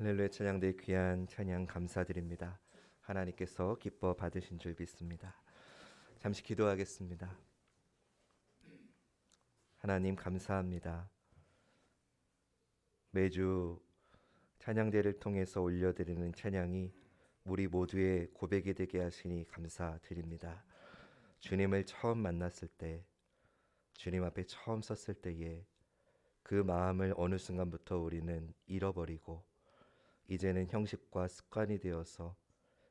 할렐루야. 찬양대 귀한 찬양 감사드립니다. 하나님께서 기뻐 받으신 줄 믿습니다. 잠시 기도하겠습니다. 하나님 감사합니다. 매주 찬양대를 통해서 올려드리는 찬양이 우리 모두의 고백이 되게 하시니 감사드립니다. 주님을 처음 만났을 때, 주님 앞에 처음 섰을 때에 그 마음을 어느 순간부터 우리는 잃어버리고 이제는 형식과 습관이 되어서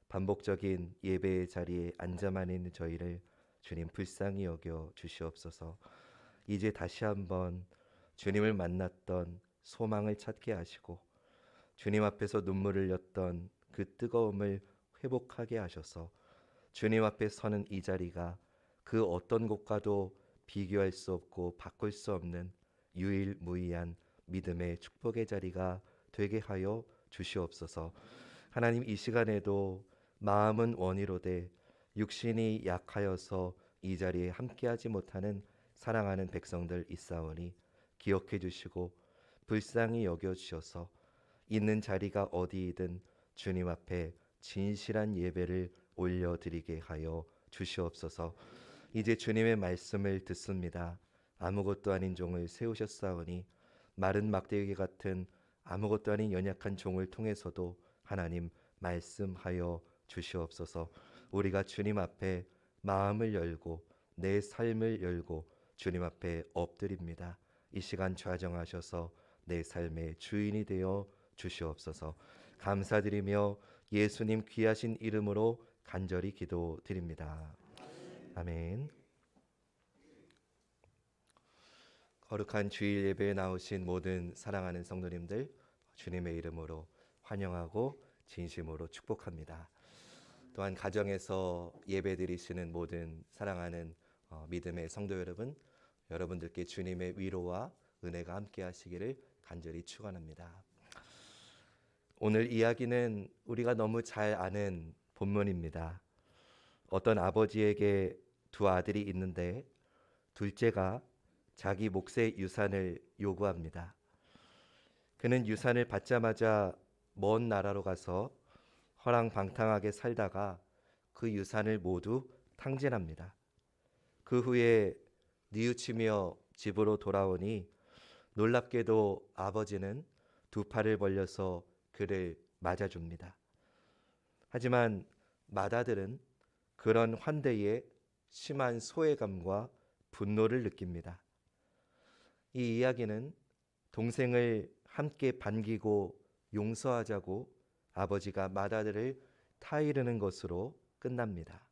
반복적인 예배의 자리에 앉아만 있는 저희를 주님 불쌍히 여겨 주시옵소서. 이제 다시 한번 주님을 만났던 소망을 찾게 하시고 주님 앞에서 눈물을 흘렸던 그 뜨거움을 회복하게 하셔서 주님 앞에 서는 이 자리가 그 어떤 곳과도 비교할 수 없고 바꿀 수 없는 유일무이한 믿음의 축복의 자리가 되게 하여 주시옵소서. 하나님, 이 시간에도 마음은 원이로되 육신이 약하여서 이 자리에 함께하지 못하는 사랑하는 백성들 있사오니 기억해 주시고 불쌍히 여겨 주셔서 있는 자리가 어디이든 주님 앞에 진실한 예배를 올려드리게 하여 주시옵소서. 이제 주님의 말씀을 듣습니다. 아무것도 아닌 종을 세우셨사오니 마른 막대기 같은 아무것도 아닌 연약한 종을 통해서도 하나님 말씀하여 주시옵소서. 우리가 주님 앞에 마음을 열고 내 삶을 열고 주님 앞에 엎드립니다. 이 시간 좌정하셔서 내 삶의 주인이 되어 주시옵소서. 감사드리며 예수님 귀하신 이름으로 간절히 기도드립니다. 아멘. 거룩한 주일 예배에 나오신 모든 사랑하는 성도님들, 주님의 이름으로 환영하고 진심으로 축복합니다. 또한 가정에서 예배드리시는 모든 사랑하는 믿음의 성도 여러분, 여러분들께 주님의 위로와 은혜가 함께 하시기를 간절히 축원합니다. 오늘 이야기는 우리가 너무 잘 아는 본문입니다. 어떤 아버지에게 두 아들이 있는데 둘째가 자기 몫의 유산을 요구합니다. 그는 유산을 받자마자 먼 나라로 가서 허랑방탕하게 살다가 그 유산을 모두 탕진합니다. 그 후에 뉘우치며 집으로 돌아오니 놀랍게도 아버지는 두 팔을 벌려서 그를 맞아줍니다. 하지만 맏아들은 그런 환대에 심한 소외감과 분노를 느낍니다. 이 이야기는 동생을 함께 반기고 용서하자고 아버지가 맏아들을 타이르는 것으로 끝납니다.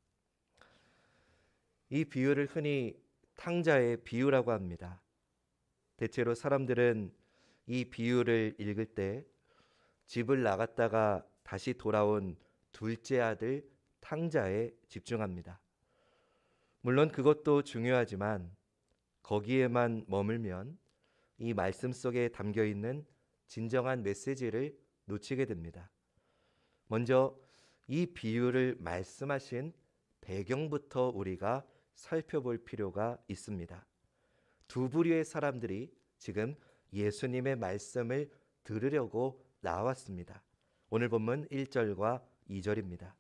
이 비유를 흔히 탕자의 비유라고 합니다. 대체로 사람들은 이 비유를 읽을 때 집을 나갔다가 다시 돌아온 둘째 아들 탕자에 집중합니다. 물론 그것도 중요하지만 거기에만 머물면 이 말씀 속에 담겨 있는 진정한 메시지를 놓치게 됩니다. 먼저 이 비유를 말씀하신 배경부터 우리가 살펴볼 필요가 있습니다. 두 부류의 사람들이 지금 예수님의 말씀을 들으려고 나왔습니다. 오늘 본문 1절과 2절입니다.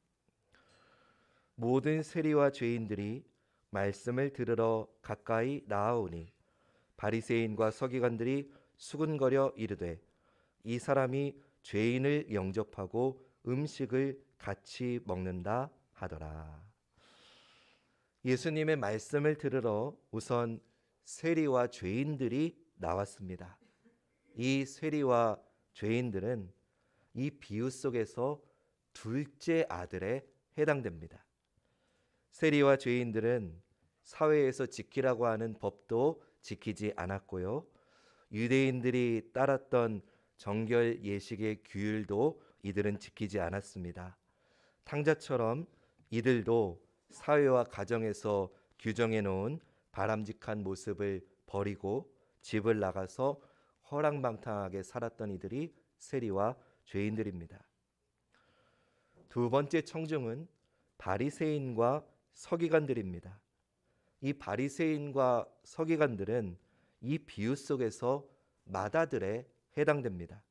모든 세리와 죄인들이 말씀을 들으러 가까이 나아오니 바리새인과 서기관들이 수군거려 이르되 이 사람이 죄인을 영접하고 음식을 같이 먹는다 하더라. 예수님의 말씀을 들으러 우선 세리와 죄인들이 나왔습니다. 이 세리와 죄인들은 이 비유 속에서 둘째 아들에 해당됩니다. 세리와 죄인들은 사회에서 지키라고 하는 법도 지키지 않았고요. 유대인들이 따랐던 정결 예식의 규율도 이들은 지키지 않았습니다. 탕자처럼 이들도 사회와 가정에서 규정해 놓은 바람직한 모습을 버리고 집을 나가서 허랑방탕하게 살았던 이들이 세리와 죄인들입니다. 두 번째 청중은 바리새인과 서기관들입니다. 이 바리새인과 서기관들은 이 비유 속에서 맏아들에 해당됩니다.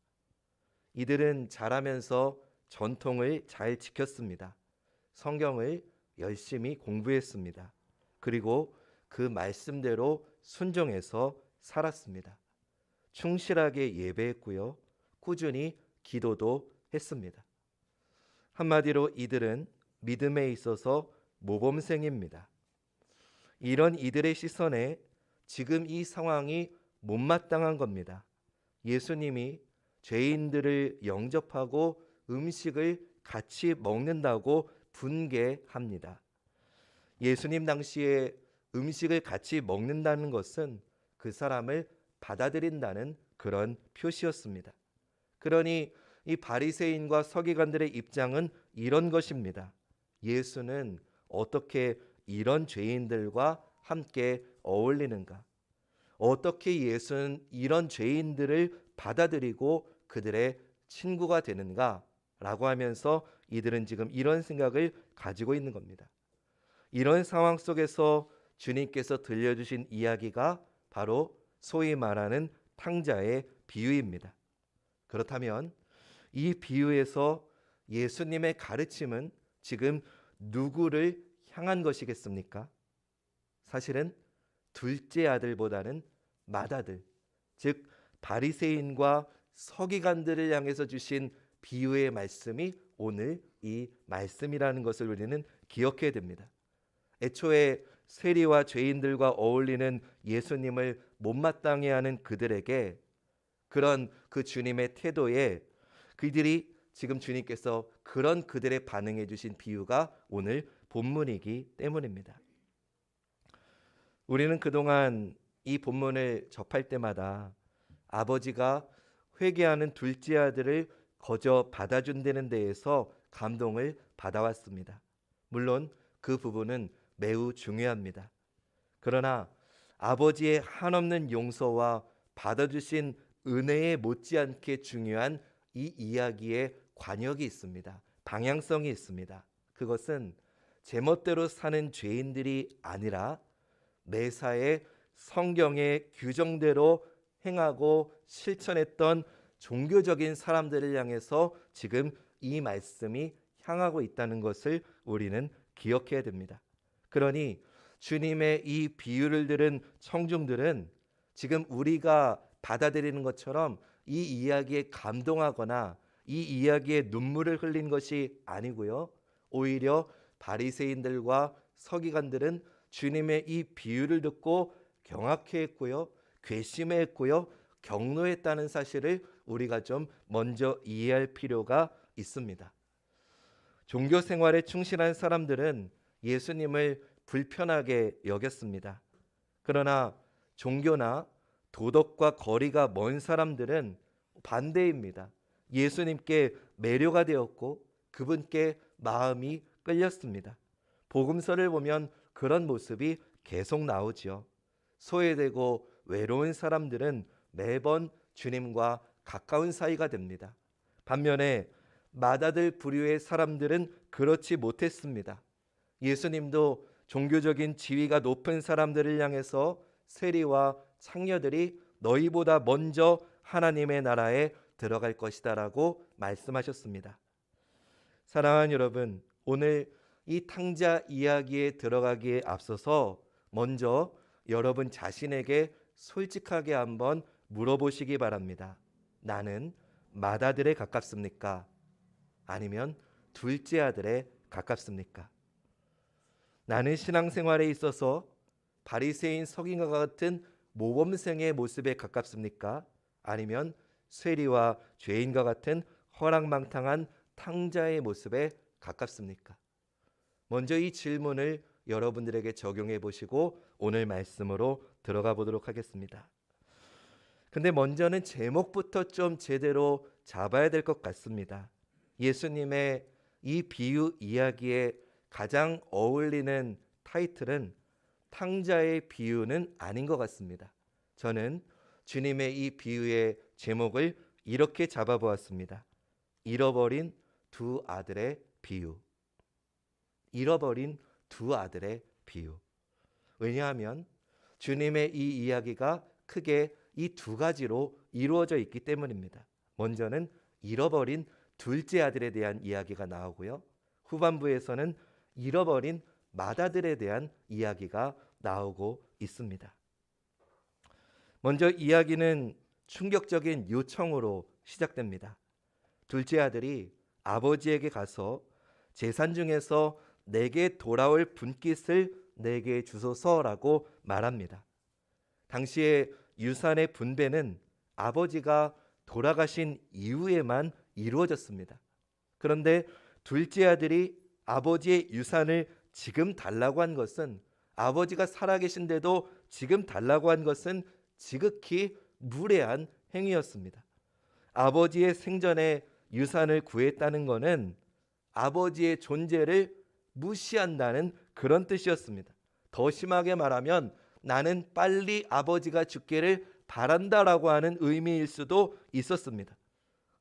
이들은 자라면서 전통을 잘 지켰습니다. 성경을 열심히 공부했습니다. 그리고 그 말씀대로 순종해서 살았습니다. 충실하게 예배했고요. 꾸준히 기도도 했습니다. 한마디로 이들은 믿음에 있어서 모범생입니다. 이런 이들의 시선에 지금 이 상황이 못마땅한 겁니다. 예수님이 죄인들을 영접하고 음식을 같이 먹는다고 분개합니다. 예수님 당시에 음식을 같이 먹는다는 것은 그 사람을 받아들인다는 그런 표시였습니다. 그러니 이 바리새인과 서기관들의 입장은 이런 것입니다. 예수는 어떻게 이런 죄인들과 함께 어울리는가? 어떻게 예수는 이런 죄인들을 받아들이고 그들의 친구가 되는가? 라고 하면서 이들은 지금 이런 생각을 가지고 있는 겁니다. 이런 상황 속에서 주님께서 들려주신 이야기가 바로 소위 말하는 탕자의 비유입니다. 그렇다면 이 비유에서 예수님의 가르침은 지금 누구를 향한 것이겠습니까? 사실은 둘째 아들보다는 맏아들, 즉 바리새인과 서기관들을 향해서 주신 비유의 말씀이 오늘 이 말씀이라는 것을 우리는 기억해야 됩니다. 애초에 세리와 죄인들과 어울리는 예수님을 못마땅해 하는 그들에게 그런 그 주님의 태도에 그들이 지금 주님께서 그런 그들의 반응해 주신 비유가 오늘 본문이기 때문입니다. 우리는 그동안 이 본문을 접할 때마다 아버지가 회개하는 둘째 아들을 거저 받아준다는 데에서 감동을 받아왔습니다. 물론 그 부분은 매우 중요합니다. 그러나 아버지의 한없는 용서와 받아주신 은혜에 못지않게 중요한 이 이야기에 관역이 있습니다. 방향성이 있습니다. 그것은 제멋대로 사는 죄인들이 아니라 매사에 성경의 규정대로 행하고 실천했던 종교적인 사람들을 향해서 지금 이 말씀이 향하고 있다는 것을 우리는 기억해야 됩니다. 그러니 주님의 이 비유를 들은 청중들은 지금 우리가 받아들이는 것처럼 이 이야기에 감동하거나 이 이야기에 눈물을 흘린 것이 아니고요. 오히려 바리새인들과 서기관들은 주님의 이 비유를 듣고 경악해했고요. 괘씸해했고요. 경노했다는 사실을 우리가 좀 먼저 이해할 필요가 있습니다. 종교 생활에 충실한 사람들은 예수님을 불편하게 여겼습니다. 그러나 종교나 도덕과 거리가 먼 사람들은 반대입니다. 예수님께 매료가 되었고 그분께 마음이 끌렸습니다. 복음서를 보면 그런 모습이 계속 나오지요. 소외되고 외로운 사람들은 매번 주님과 가까운 사이가 됩니다. 반면에 맏아들 부류의 사람들은 그렇지 못했습니다. 예수님도 종교적인 지위가 높은 사람들을 향해서 세리와 창녀들이 너희보다 먼저 하나님의 나라에 들어갈 것이다 라고 말씀하셨습니다. 사랑하는 여러분, 오늘 이 탕자 이야기에 들어가기에 앞서서 먼저 여러분 자신에게 솔직하게 한번 물어보시기 바랍니다. 나는 맏아들에 가깝습니까? 아니면 둘째 아들에 가깝습니까? 나는 신앙생활에 있어서 바리새인 서기관과 같은 모범생의 모습에 가깝습니까? 아니면 쇠리와 죄인과 같은 허랑망탕한 탕자의 모습에 가깝습니까? 먼저 이 질문을 여러분들에게 적용해 보시고 오늘 말씀으로 들어가 보도록 하겠습니다. 근데 먼저는 제목부터 좀 제대로 잡아야 될 것 같습니다. 예수님의 이 비유 이야기에 가장 어울리는 타이틀은 탕자의 비유는 아닌 것 같습니다. 저는 주님의 이 비유의 제목을 이렇게 잡아보았습니다. 잃어버린 두 아들의 비유. 잃어버린 두 아들의 비유. 왜냐하면 주님의 이 이야기가 크게 이 두 가지로 이루어져 있기 때문입니다. 먼저는 잃어버린 둘째 아들에 대한 이야기가 나오고요. 후반부에서는 잃어버린 맏아들에 대한 이야기가 나오고 있습니다. 먼저 이야기는 충격적인 요청으로 시작됩니다. 둘째 아들이 아버지에게 가서 재산 중에서 내게 돌아올 분깃을 내게 주소서라고 말합니다. 당시에 유산의 분배는 아버지가 돌아가신 이후에만 이루어졌습니다. 그런데 둘째 아들이 아버지의 유산을 지금 달라고 한 것은, 아버지가 살아계신데도 지금 달라고 한 것은 지극히 무례한 행위였습니다. 아버지의 생전에 유산을 구했다는 것은 아버지의 존재를 무시한다는 그런 뜻이었습니다. 더 심하게 말하면 나는 빨리 아버지가 죽기를 바란다라고 하는 의미일 수도 있었습니다.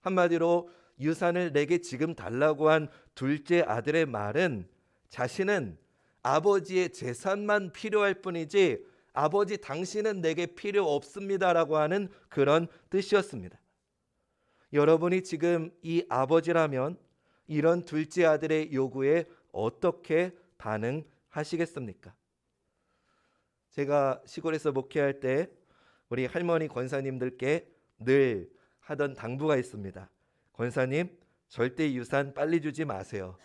한마디로 유산을 내게 지금 달라고 한 둘째 아들의 말은 자신은 아버지의 재산만 필요할 뿐이지 아버지 당신은 내게 필요 없습니다라고 하는 그런 뜻이었습니다. 여러분이 지금 이 아버지라면 이런 둘째 아들의 요구에 어떻게 반응하시겠습니까? 제가 시골에서 목회할 때 우리 할머니 권사님들께 늘 하던 당부가 있습니다. 권사님, 절대 유산 빨리 주지 마세요.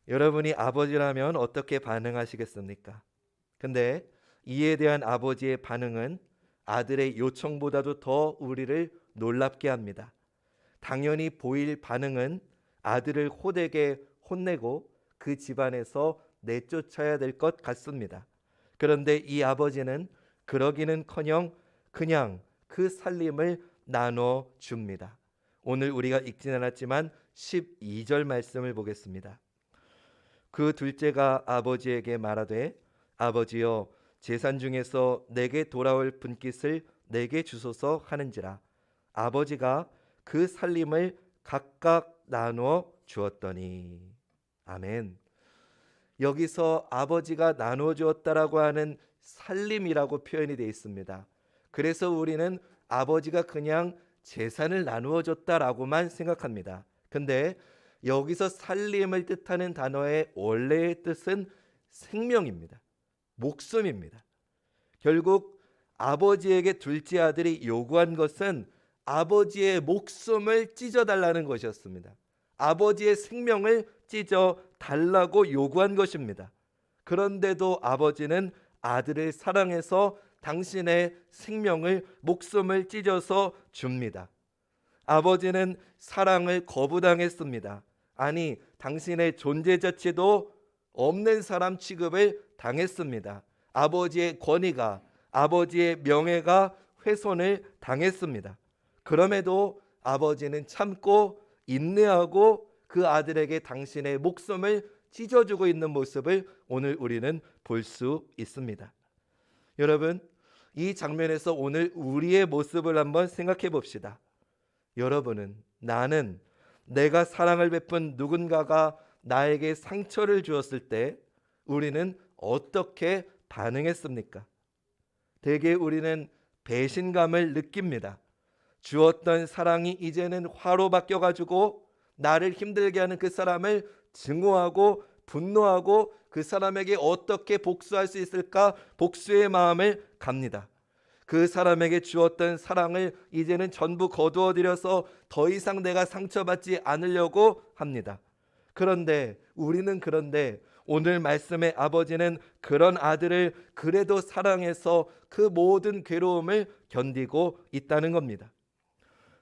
여러분이 아버지라면 어떻게 반응하시겠습니까? 근데 이에 대한 아버지의 반응은 아들의 요청보다도 더 우리를 놀랍게 합니다. 당연히 보일 반응은 아들을 호되게 혼내고 그 집안에서 내쫓아야 될 것 같습니다. 그런데 이 아버지는 그러기는커녕 그냥 그 살림을 나눠 줍니다. 오늘 우리가 읽진 않았지만 12절 말씀을 보겠습니다. 그 둘째가 아버지에게 말하되 아버지여 재산 중에서 내게 돌아올 분깃을 내게 주소서 하는지라. 아버지가 그 살림을 각각 나누어 주었더니. 아멘. 여기서 아버지가 나누어 주었다라고 하는 살림이라고 표현이 되어 있습니다. 그래서 우리는 아버지가 그냥 재산을 나누어 줬다라고만 생각합니다. 근데 여기서 살림을 뜻하는 단어의 원래의 뜻은 생명입니다. 목숨입니다. 결국 아버지에게 둘째 아들이 요구한 것은 아버지의 목숨을 찢어달라는 것이었습니다. 아버지의 생명을 찢어달라고 요구한 것입니다. 그런데도 아버지는 아들을 사랑해서 당신의 생명을, 목숨을 찢어서 줍니다. 아버지는 사랑을 거부당했습니다. 아니, 당신의 존재 자체도 없는 사람 취급을 당했습니다. 아버지의 권위가, 아버지의 명예가 훼손을 당했습니다. 그럼에도 아버지는 참고 인내하고 그 아들에게 당신의 목숨을 찢어주고 있는 모습을 오늘 우리는 볼 수 있습니다. 여러분, 이 장면에서 오늘 우리의 모습을 한번 생각해 봅시다. 여러분은, 나는 내가 사랑을 베푼 누군가가 나에게 상처를 주었을 때 우리는 어떻게 반응했습니까? 대개 우리는 배신감을 느낍니다. 주었던 사랑이 이제는 화로 바뀌어가지고 나를 힘들게 하는 그 사람을 증오하고 분노하고 그 사람에게 어떻게 복수할 수 있을까 복수의 마음을 갑니다. 그 사람에게 주었던 사랑을 이제는 전부 거두어들여서 더 이상 내가 상처받지 않으려고 합니다. 그런데 오늘 말씀의 아버지는 그런 아들을 그래도 사랑해서 그 모든 괴로움을 견디고 있다는 겁니다.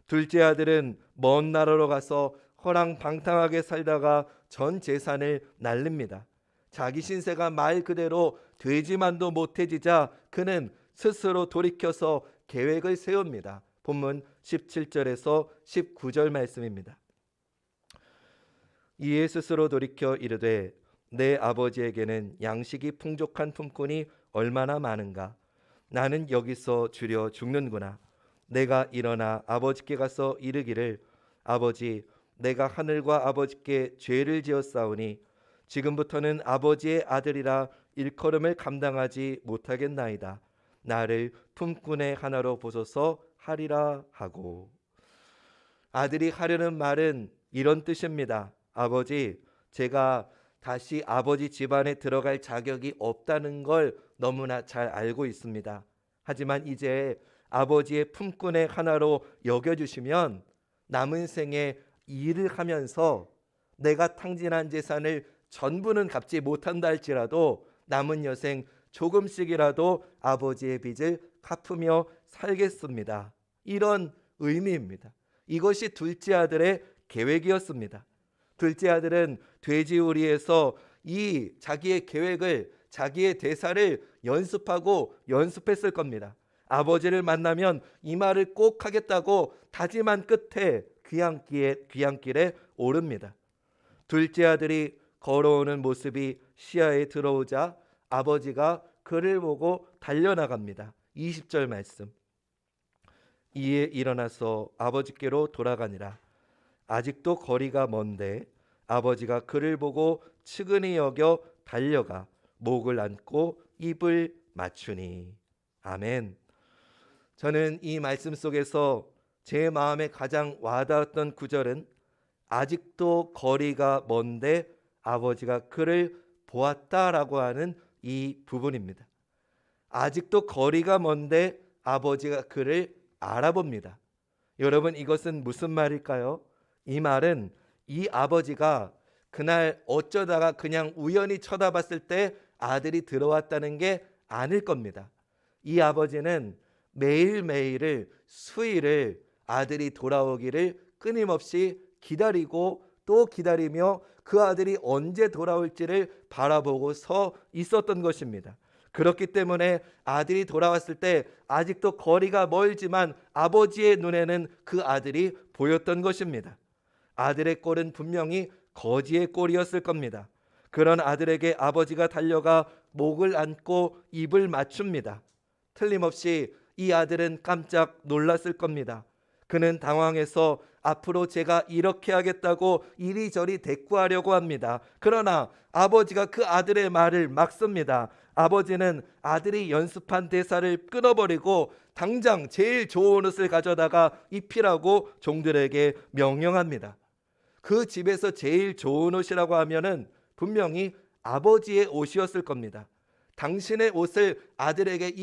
둘째 아들은 먼 나라로 가서 허랑방탕하게 살다가 전 재산을 날립니다. 자기 신세가 말 그대로 되지만도 못해지자 그는 스스로 돌이켜서 계획을 세웁니다. 본문 17절에서 19절 말씀입니다. 이에 스스로 돌이켜 이르되 내 아버지에게는 양식이 풍족한 품꾼이 얼마나 많은가. 나는 여기서 주려 죽는구나. 내가 일어나 아버지께 가서 이르기를 아버지, 내가 하늘과 아버지께 죄를 지었사오니 지금부터는 아버지의 아들이라 일컬음을 감당하지 못하겠나이다. 나를 품꾼의 하나로 보소서 하리라 하고. 아들이 하려는 말은 이런 뜻입니다. 아버지, 제가 다시 아버지 집안에 들어갈 자격이 없다는 걸 너무나 잘 알고 있습니다. 하지만 이제 아버지의 품꾼의 하나로 여겨주시면 남은 생에 일을 하면서 내가 탕진한 재산을 전부는 갚지 못한다 할지라도 남은 여생 조금씩이라도 아버지의 빚을 갚으며 살겠습니다. 이런 의미입니다. 이것이 둘째 아들의 계획이었습니다. 둘째 아들은 돼지우리에서 이 자기의 계획을, 자기의 대사를 연습하고 연습했을 겁니다. 아버지를 만나면 이 말을 꼭 하겠다고 다짐한 끝에 귀향길에 오릅니다. 둘째 아들이 걸어오는 모습이 시야에 들어오자 아버지가 그를 보고 달려나갑니다. 20절 말씀. 이에 일어나서 아버지께로 돌아가니라. 아직도 거리가 먼데 아버지가 그를 보고 측은히 여겨 달려가 목을 안고 입을 맞추니. 아멘. 저는 이 말씀 속에서 제 마음에 가장 와닿았던 구절은 아직도 거리가 먼데 아버지가 그를 보았다라고 하는 이 부분입니다. 아직도 거리가 먼데 아버지가 그를 알아봅니다. 여러분, 이것은 무슨 말일까요? 이 말은 이 아버지가 그날 어쩌다가 그냥 우연히 쳐다봤을 때 아들이 들어왔다는 게 아닐 겁니다. 이 아버지는 매일매일을, 수일을 아들이 돌아오기를 끊임없이 기다리고 또 기다리며 그 아들이 언제 돌아올지를 바라보고 서 있었던 것입니다. 그렇기 때문에 아들이 돌아왔을 때 아직도 거리가 멀지만 아버지의 눈에는 그 아들이 보였던 것입니다. 아들의 꼴은 분명히 거지의 꼴이었을 겁니다. 그런 아들에게 아버지가 달려가 목을 안고 입을 맞춥니다. 틀림없이 이 아들은 깜짝 놀랐을 겁니다. 그는 당황해서 앞으로 제가 이렇게 하겠다고 이리저리 대꾸하려고 합니다. 그러나 아버지가 그 아들의 말을 막습니다. 아버지는 아들이 연습한 대사를 끊어버리고 당장 제일 좋은 옷을 가져다가 입히라고 종들에게 명령합니다. 그 집에서 제일 좋은 옷이라고 하면은 분명히 아버지의 옷이었을 겁니다. 당신의 옷을 아들에게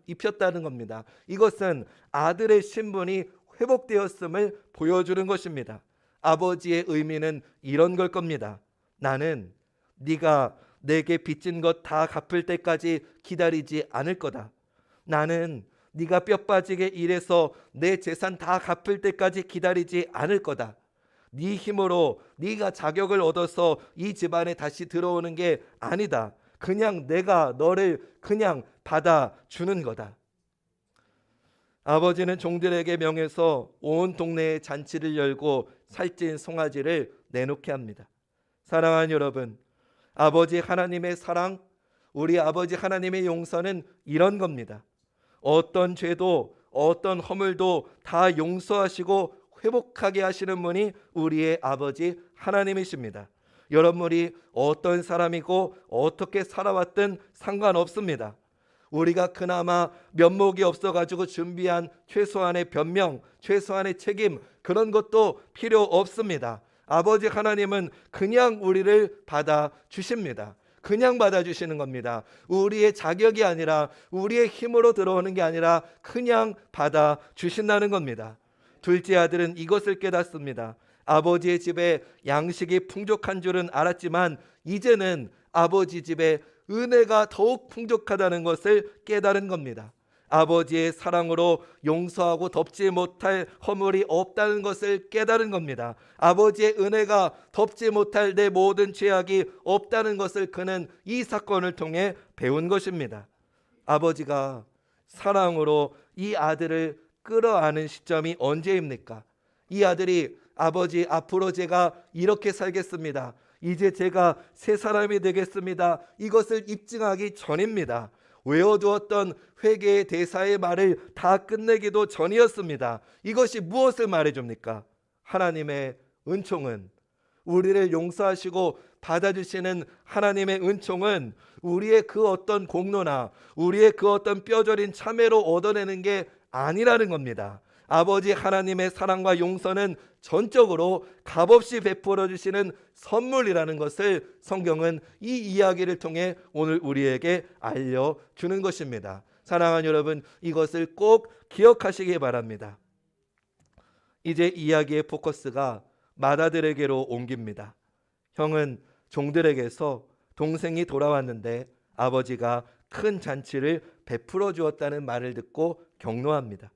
입혔다는 겁니다. 이것은 아들의 신분이 회복되었음을 보여주는 것입니다. 아버지의 의미는 이런 걸 겁니다. 나는 네가 내게 빚진 것 다 갚을 때까지 기다리지 않을 거다. 나는 네가 뼈 빠지게 일해서 내 재산 다 갚을 때까지 기다리지 않을 거다. 네 힘으로 네가 자격을 얻어서 이 집안에 다시 들어오는 게 아니다. 그냥 내가 너를 그냥 받아주는 거다. 아버지는 종들에게 명해서 온 동네에 잔치를 열고 살찐 송아지를 내놓게 합니다. 사랑하는 여러분, 아버지 하나님의 사랑, 우리 아버지 하나님의 용서는 이런 겁니다. 어떤 죄도 어떤 허물도 다 용서하시고 회복하게 하시는 분이 우리의 아버지 하나님이십니다. 여러분이 어떤 사람이고 어떻게 살아왔든 상관없습니다. 우리가 그나마 면목이 없어가지고 준비한 최소한의 변명, 최소한의 책임, 그런 것도 필요 없습니다. 아버지 하나님은 그냥 우리를 받아주십니다. 그냥 받아주시는 겁니다. 우리의 자격이 아니라, 우리의 힘으로 들어오는 게 아니라 그냥 받아주신다는 겁니다. 둘째 아들은 이것을 깨닫습니다. 아버지의 집에 양식이 풍족한 줄은 알았지만 이제는 아버지 집에 은혜가 더욱 풍족하다는 것을 깨달은 겁니다. 아버지의 사랑으로 용서하고 덮지 못할 허물이 없다는 것을 깨달은 겁니다. 아버지의 은혜가 덮지 못할 내 모든 죄악이 없다는 것을 그는 이 사건을 통해 배운 것입니다. 아버지가 사랑으로 이 아들을 끌어안은 시점이 언제입니까? 이 아들이 아버지, 앞으로 제가 이렇게 살겠습니다. 이제 제가 새 사람이 되겠습니다. 이것을 입증하기 전입니다. 외워두었던 회개의 대사의 말을 다 끝내기도 전이었습니다. 이것이 무엇을 말해줍니까? 하나님의 은총은, 우리를 용서하시고 받아주시는 하나님의 은총은 우리의 그 어떤 공로나 우리의 그 어떤 뼈저린 참회로 얻어내는 게 아니라는 겁니다. 아버지 하나님의 사랑과 용서는 전적으로 값없이 베풀어 주시는 선물이라는 것을 성경은 이 이야기를 통해 오늘 우리에게 알려주는 것입니다. 사랑하는 여러분, 이것을 꼭 기억하시기 바랍니다. 이제 이야기의 포커스가 맏아들에게로 옮깁니다. 형은 종들에게서 동생이 돌아왔는데 아버지가 큰 잔치를 베풀어 주었다는 말을 듣고 경노합니다.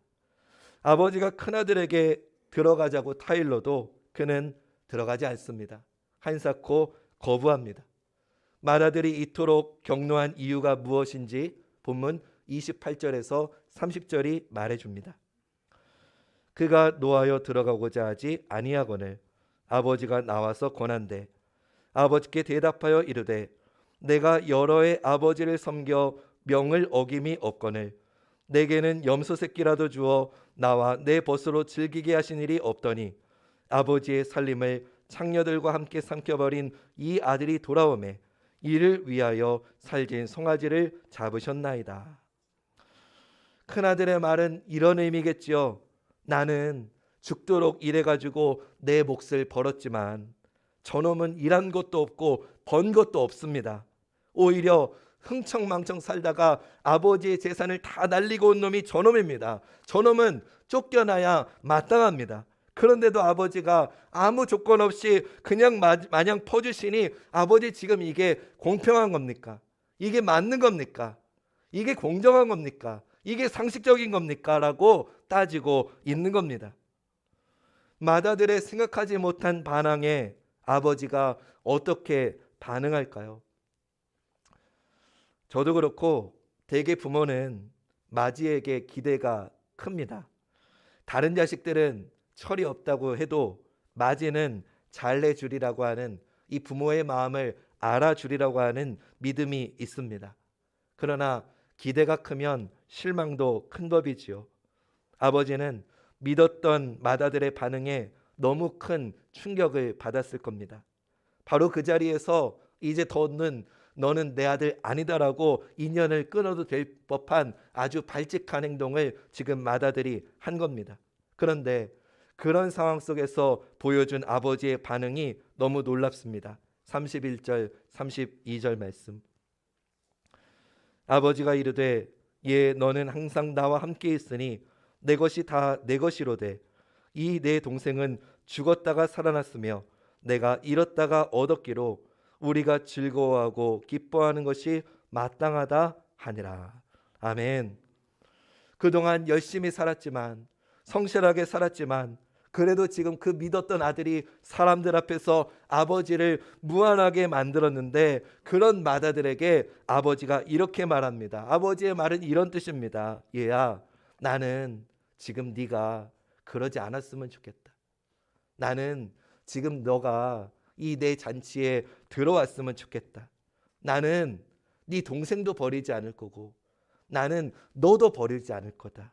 아버지가 큰아들에게 들어가자고 타일러도 그는 들어가지 않습니다. 한사코 거부합니다. 맏아들이 이토록 경노한 이유가 무엇인지 본문 28절에서 30절이 말해줍니다. 그가 노하여 들어가고자 하지 아니하거늘 아버지가 나와서 권한대 아버지께 대답하여 이르되 내가 여러 해 아버지를 섬겨 명을 어김이 없거늘 내게는 염소 새끼라도 주어 나와 내 벗으로 즐기게 하신 일이 없더니 아버지의 살림을 창녀들과 함께 삼켜버린 이 아들이 돌아오매 이를 위하여 살진 송아지를 잡으셨나이다. 큰아들의 말은 이런 의미겠지요. 나는 죽도록 일해가지고 내 몫을 벌었지만 저놈은 일한 것도 없고 번 것도 없습니다. 오히려 흥청망청 살다가 아버지의 재산을 다 날리고 온 놈이 저놈입니다. 저놈은 쫓겨나야 마땅합니다. 그런데도 아버지가 아무 조건 없이 그냥 마냥 퍼주시니 아버지 지금 이게 공평한 겁니까? 이게 맞는 겁니까? 이게 공정한 겁니까? 이게 상식적인 겁니까? 라고 따지고 있는 겁니다. 맏아들의 생각하지 못한 반항에 아버지가 어떻게 반응할까요? 저도 그렇고 대개 부모는 맏이에게 기대가 큽니다. 다른 자식들은 철이 없다고 해도 맏이는 잘내주리라고 하는 이 부모의 마음을 알아주리라고 하는 믿음이 있습니다. 그러나 기대가 크면 실망도 큰 법이지요. 아버지는 믿었던 맏아들의 반응에 너무 큰 충격을 받았을 겁니다. 바로 그 자리에서 이제 더는 너는 내 아들 아니다라고 인연을 끊어도 될 법한 아주 발칙한 행동을 지금 맏아들이 한 겁니다. 그런데 그런 상황 속에서 보여준 아버지의 반응이 너무 놀랍습니다. 31절 32절 말씀. 아버지가 이르되 예 너는 항상 나와 함께 있으니 내 것이 다 내 것이로되 이 내 동생은 죽었다가 살아났으며 내가 잃었다가 얻었기로 우리가 즐거워하고 기뻐하는 것이 마땅하다 하니라. 아멘. 그동안 열심히 살았지만 성실하게 살았지만 그래도 지금 그 믿었던 아들이 사람들 앞에서 아버지를 무안하게 만들었는데 그런 맏아들에게 아버지가 이렇게 말합니다. 아버지의 말은 이런 뜻입니다. 얘야 나는 지금 네가 그러지 않았으면 좋겠다. 나는 지금 너가 이 내 잔치에 들어왔으면 좋겠다. 나는 네 동생도 버리지 않을 거고 나는 너도 버리지 않을 거다.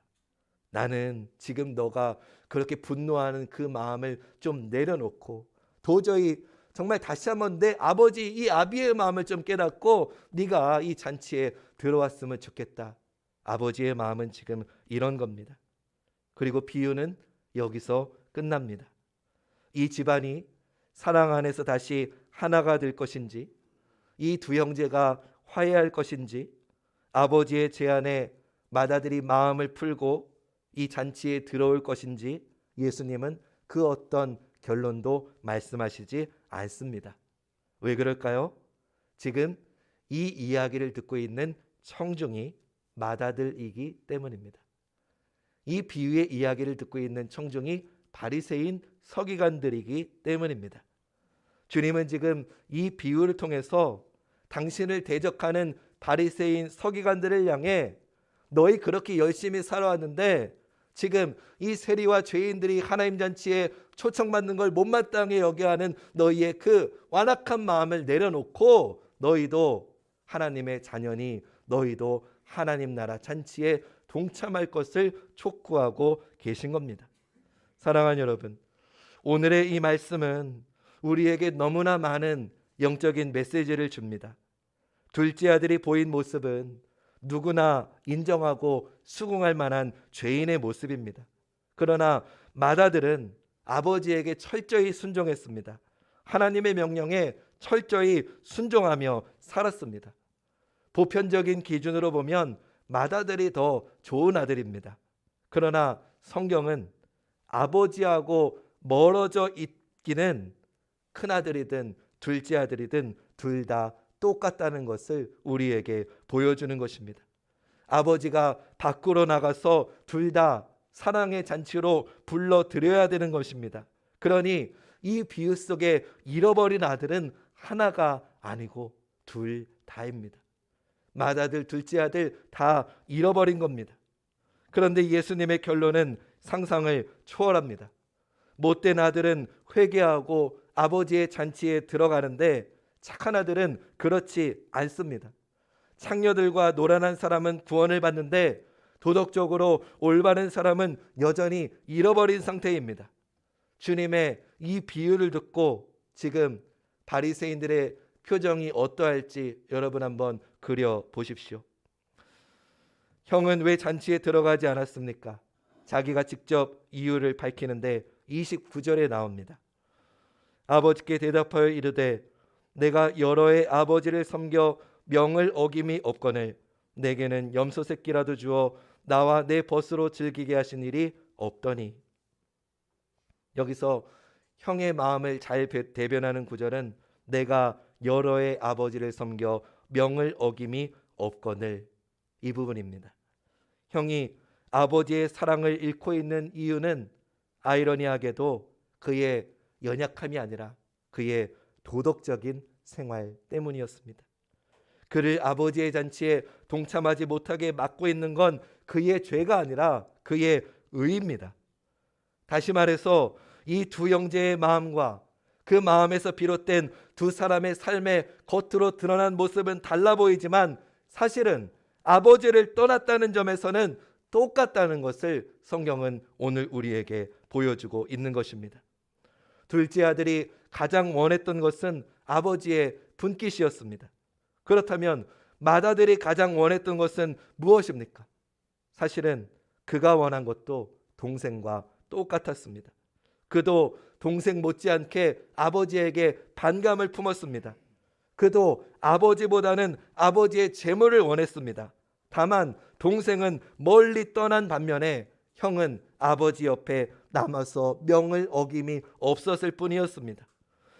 나는 지금 너가 그렇게 분노하는 그 마음을 좀 내려놓고 도저히 정말 다시 한번 내 아버지 이 아비의 마음을 좀 깨닫고 네가 이 잔치에 들어왔으면 좋겠다. 아버지의 마음은 지금 이런 겁니다. 그리고 비유는 여기서 끝납니다. 이 집안이 사랑 안에서 다시 하나가 될 것인지 이 두 형제가 화해할 것인지 아버지의 제안에 맏아들이 마음을 풀고 이 잔치에 들어올 것인지 예수님은 그 어떤 결론도 말씀하시지 않습니다. 왜 그럴까요? 지금 이 이야기를 듣고 있는 청중이 맏아들이기 때문입니다. 이 비유의 이야기를 듣고 있는 청중이 바리새인 서기관들이기 때문입니다. 주님은 지금 이 비유를 통해서 당신을 대적하는 바리새인 서기관들을 향해 너희 그렇게 열심히 살아왔는데 지금 이 세리와 죄인들이 하나님 잔치에 초청받는 걸 못마땅히 여겨 하는 너희의 그 완악한 마음을 내려놓고 너희도 하나님의 자녀니 너희도 하나님 나라 잔치에 동참할 것을 촉구하고 계신 겁니다. 사랑하는 여러분, 오늘의 이 말씀은 우리에게 너무나 많은 영적인 메시지를 줍니다. 둘째 아들이 보인 모습은 누구나 인정하고 수긍할 만한 죄인의 모습입니다. 그러나 맏아들은 아버지에게 철저히 순종했습니다. 하나님의 명령에 철저히 순종하며 살았습니다. 보편적인 기준으로 보면 맏아들이 더 좋은 아들입니다. 그러나 성경은 아버지하고 멀어져 있기는 큰아들이든 둘째 아들이든 둘 다 똑같다는 것을 우리에게 보여주는 것입니다. 아버지가 밖으로 나가서 둘 다 사랑의 잔치로 불러들여야 되는 것입니다. 그러니 이 비유 속에 잃어버린 아들은 하나가 아니고 둘 다입니다. 맏아들, 둘째 아들 다 잃어버린 겁니다. 그런데 예수님의 결론은 상상을 초월합니다. 못된 아들은 회개하고 아버지의 잔치에 들어가는데 착한 아들은 그렇지 않습니다. 창녀들과 노란한 사람은 구원을 받는데 도덕적으로 올바른 사람은 여전히 잃어버린 상태입니다. 주님의 이 비유를 듣고 지금 바리새인들의 표정이 어떠할지 여러분 한번 그려 보십시오. 형은 왜 잔치에 들어가지 않았습니까? 자기가 직접 이유를 밝히는데 29절에 나옵니다. 아버지께 대답하여 이르되 내가 여러 해 아버지를 섬겨 명을 어김이 없거늘 내게는 염소 새끼라도 주어 나와 내 벗으로 즐기게 하신 일이 없더니. 여기서 형의 마음을 잘 대변하는 구절은 내가 여러 해 아버지를 섬겨 명을 어김이 없거늘, 이 부분입니다. 형이 아버지의 사랑을 잃고 있는 이유는 아이러니하게도 그의 연약함이 아니라 그의 도덕적인 생활 때문이었습니다. 그를 아버지의 잔치에 동참하지 못하게 막고 있는 건 그의 죄가 아니라 그의 의입니다. 다시 말해서 이 두 형제의 마음과 그 마음에서 비롯된 두 사람의 삶의 겉으로 드러난 모습은 달라 보이지만 사실은 아버지를 떠났다는 점에서는 똑같다는 것을 성경은 오늘 우리에게 보여주고 있는 것입니다. 둘째 아들이 가장 원했던 것은 아버지의 분깃이었습니다. 그렇다면 맏아들이 가장 원했던 것은 무엇입니까? 사실은 그가 원한 것도 동생과 똑같았습니다. 그도 동생 못지않게 아버지에게 반감을 품었습니다. 그도 아버지보다는 아버지의 재물을 원했습니다. 다만 동생은 멀리 떠난 반면에 형은 아버지 옆에 남아서 명을 어김이 없었을 뿐이었습니다.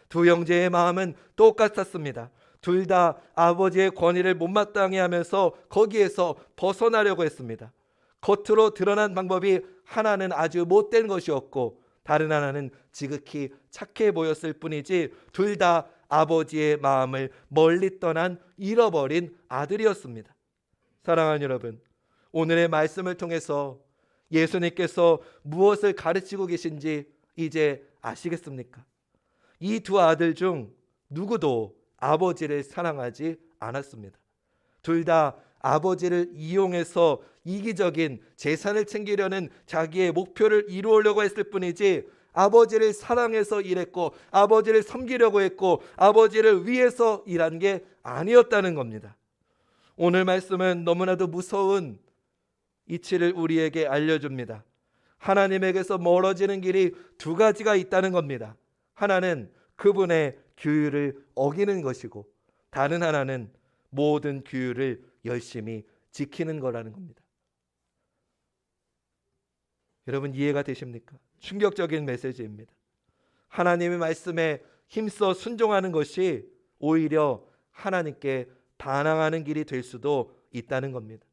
두 형제의 마음은 똑같았습니다. 둘 다 아버지의 권위를 못마땅해 하면서 거기에서 벗어나려고 했습니다. 겉으로 드러난 방법이 하나는 아주 못된 것이었고 다른 하나는 지극히 착해 보였을 뿐이지 둘 다 아버지의 마음을 멀리 떠난 잃어버린 아들이었습니다. 사랑하는 여러분, 오늘의 말씀을 통해서 예수님께서 무엇을 가르치고 계신지 이제 아시겠습니까? 이 두 아들 중 누구도 아버지를 사랑하지 않았습니다. 둘 다 아버지를 이용해서 이기적인 재산을 챙기려는 자기의 목표를 이루려고 했을 뿐이지 아버지를 사랑해서 일했고 아버지를 섬기려고 했고 아버지를 위해서 일한 게 아니었다는 겁니다. 오늘 말씀은 너무나도 무서운 이치를 우리에게 알려줍니다. 하나님에게서 멀어지는 길이 두 가지가 있다는 겁니다. 하나는 그분의 규율을 어기는 것이고 다른 하나는 모든 규율을 열심히 지키는 거라는 겁니다. 여러분 이해가 되십니까? 충격적인 메시지입니다. 하나님의 말씀에 힘써 순종하는 것이 오히려 하나님께 반항하는 길이 될 수도 있다는 겁니다.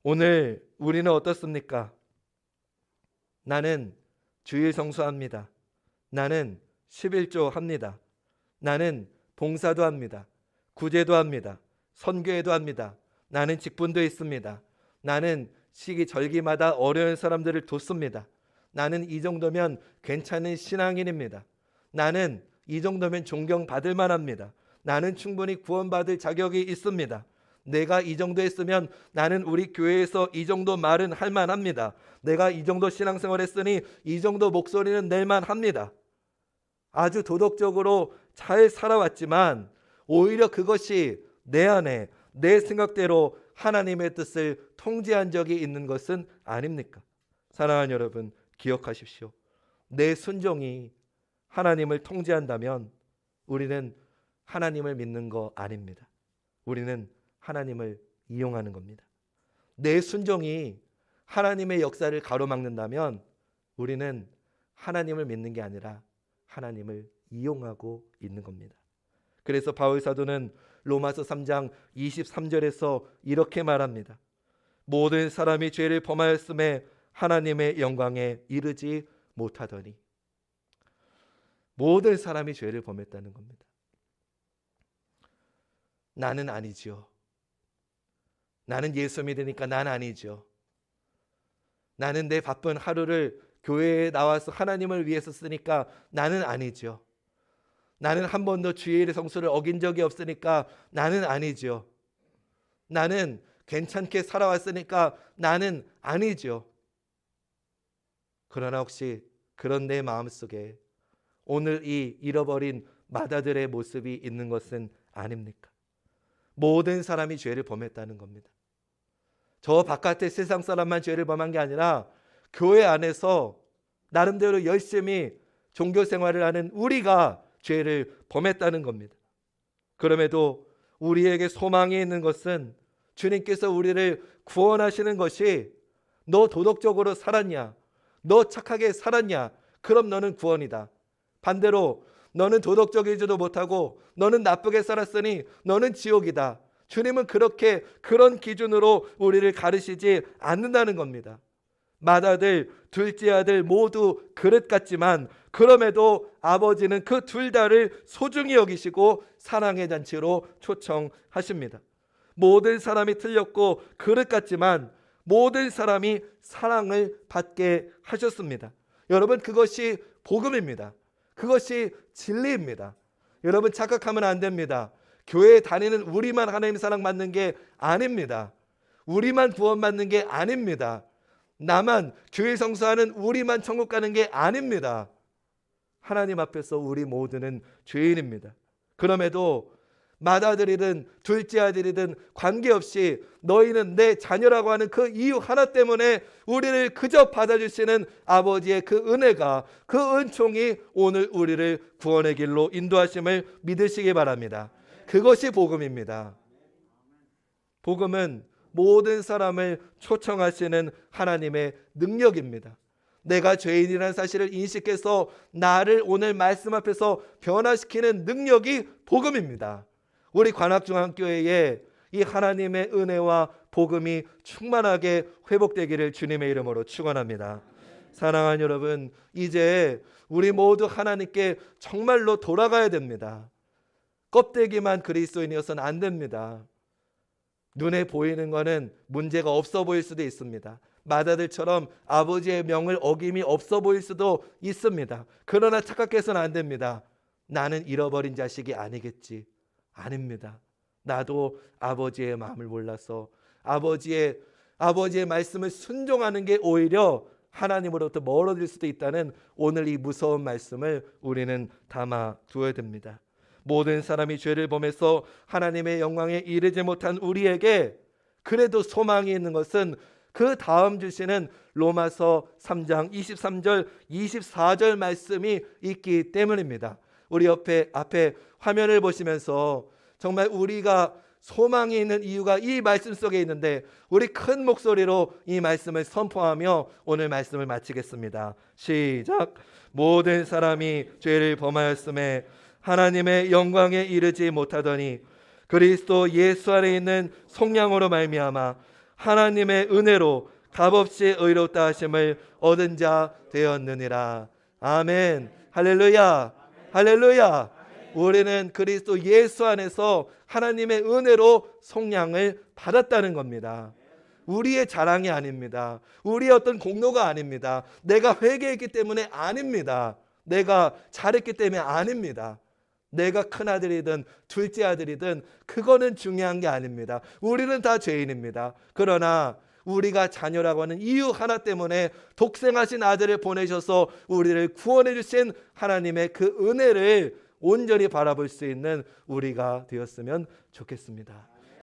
오늘 우리는 어떻습니까? 나는 주일 성수합니다. 나는 11조 합니다. 나는 봉사도 합니다. 구제도 합니다. 선교회도 합니다. 나는 직분도 있습니다. 나는 시기 절기마다 어려운 사람들을 돕습니다. 나는 이 정도면 괜찮은 신앙인입니다. 나는 이 정도면 존경받을 만합니다. 나는 충분히 구원받을 자격이 있습니다. 내가 이 정도 했으면 나는 우리 교회에서 이 정도 말은 할 만합니다. 내가 이 정도 신앙생활 했으니 이 정도 목소리는 낼 만합니다. 아주 도덕적으로 잘 살아왔지만 오히려 그것이 내 안에 내 생각대로 하나님의 뜻을 통제한 적이 있는 것은 아닙니까? 사랑하는 여러분, 기억하십시오. 내 순종이 하나님을 통제한다면 우리는 하나님을 믿는 거 아닙니다. 우리는 하나님을 이용하는 겁니다. 내 순종이 하나님의 역사를 가로막는다면 우리는 하나님을 믿는 게 아니라 하나님을 이용하고 있는 겁니다. 그래서 바울 사도는 로마서 3장 23절에서 이렇게 말합니다. 모든 사람이 죄를 범하였음에 하나님의 영광에 이르지 못하더니. 모든 사람이 죄를 범했다는 겁니다. 나는 아니지요. 나는 예수 믿으니까 난 아니죠. 나는 내 바쁜 하루를 교회에 나와서 하나님을 위해서 쓰니까 나는 아니죠. 나는 한 번도 주일의 성수를 어긴 적이 없으니까 나는 아니죠. 나는 괜찮게 살아왔으니까 나는 아니죠. 그러나 혹시 그런 내 마음속에 오늘 이 잃어버린 마다들의 모습이 있는 것은 아닙니까? 모든 사람이 죄를 범했다는 겁니다. 저 바깥의 세상 사람만 죄를 범한 게 아니라 교회 안에서 나름대로 열심히 종교 생활을 하는 우리가 죄를 범했다는 겁니다. 그럼에도 우리에게 소망이 있는 것은 주님께서 우리를 구원하시는 것이 너 도덕적으로 살았냐? 너 착하게 살았냐? 그럼 너는 구원이다. 반대로 너는 도덕적이지도 못하고 너는 나쁘게 살았으니 너는 지옥이다. 주님은 그런 기준으로 우리를 가르치지 않는다는 겁니다. 맏아들, 둘째 아들 모두 그릇 같지만 그럼에도 아버지는 그 둘 다를 소중히 여기시고 사랑의 잔치로 초청하십니다. 모든 사람이 틀렸고 그릇 같지만 모든 사람이 사랑을 받게 하셨습니다. 여러분, 그것이 복음입니다. 그것이 진리입니다. 여러분, 착각하면 안 됩니다. 교회에 다니는 우리만 하나님 사랑 받는 게 아닙니다. 우리만 구원받는 게 아닙니다. 나만 교회 성수하는 우리만 천국 가는 게 아닙니다. 하나님 앞에서 우리 모두는 죄인입니다. 그럼에도 맏아들이든 둘째 아들이든 관계없이 너희는 내 자녀라고 하는 그 이유 하나 때문에 우리를 그저 받아주시는 아버지의 그 은혜가, 그 은총이 오늘 우리를 구원의 길로 인도하심을 믿으시기 바랍니다. 그것이 복음입니다. 복음은 모든 사람을 초청하시는 하나님의 능력입니다. 내가 죄인이라는 사실을 인식해서 나를 오늘 말씀 앞에서 변화시키는 능력이 복음입니다. 우리 관악중앙교회에 이 하나님의 은혜와 복음이 충만하게 회복되기를 주님의 이름으로 축원합니다. 사랑하는 여러분, 이제 우리 모두 하나님께 정말로 돌아가야 됩니다. 껍데기만 그리스도인이어서는 안 됩니다. 눈에 보이는 것은 문제가 없어 보일 수도 있습니다. 맏아들처럼 아버지의 명을 어김이 없어 보일 수도 있습니다. 그러나 착각해서는 안 됩니다. 나는 잃어버린 자식이 아니겠지. 아닙니다. 나도 아버지의 마음을 몰라서 아버지의 말씀을 순종하는 게 오히려 하나님으로부터 멀어질 수도 있다는 오늘 이 무서운 말씀을 우리는 담아 두어야 됩니다. 모든 사람이 죄를 범해서 하나님의 영광에 이르지 못한 우리에게 그래도 소망이 있는 것은 그 다음 주시는 로마서 3장 23절 24절 말씀이 있기 때문입니다. 우리 앞에 화면을 보시면서 정말 우리가 소망이 있는 이유가 이 말씀 속에 있는데 우리 큰 목소리로 이 말씀을 선포하며 오늘 말씀을 마치겠습니다. 시작. 모든 사람이 죄를 범하였음에 하나님의 영광에 이르지 못하더니 그리스도 예수 안에 있는 속량으로 말미암아 하나님의 은혜로 값없이 의롭다 하심을 얻은 자 되었느니라. 아멘. 할렐루야. 할렐루야. 우리는 그리스도 예수 안에서 하나님의 은혜로 속량을 받았다는 겁니다. 우리의 자랑이 아닙니다. 우리의 어떤 공로가 아닙니다. 내가 회개했기 때문에 아닙니다. 내가 잘했기 때문에 아닙니다. 내가 큰아들이든 둘째 아들이든 그거는 중요한 게 아닙니다. 우리는 다 죄인입니다. 그러나 우리가 자녀라고 하는 이유 하나 때문에 독생하신 아들을 보내셔서 우리를 구원해 주신 하나님의 그 은혜를 온전히 바라볼 수 있는 우리가 되었으면 좋겠습니다.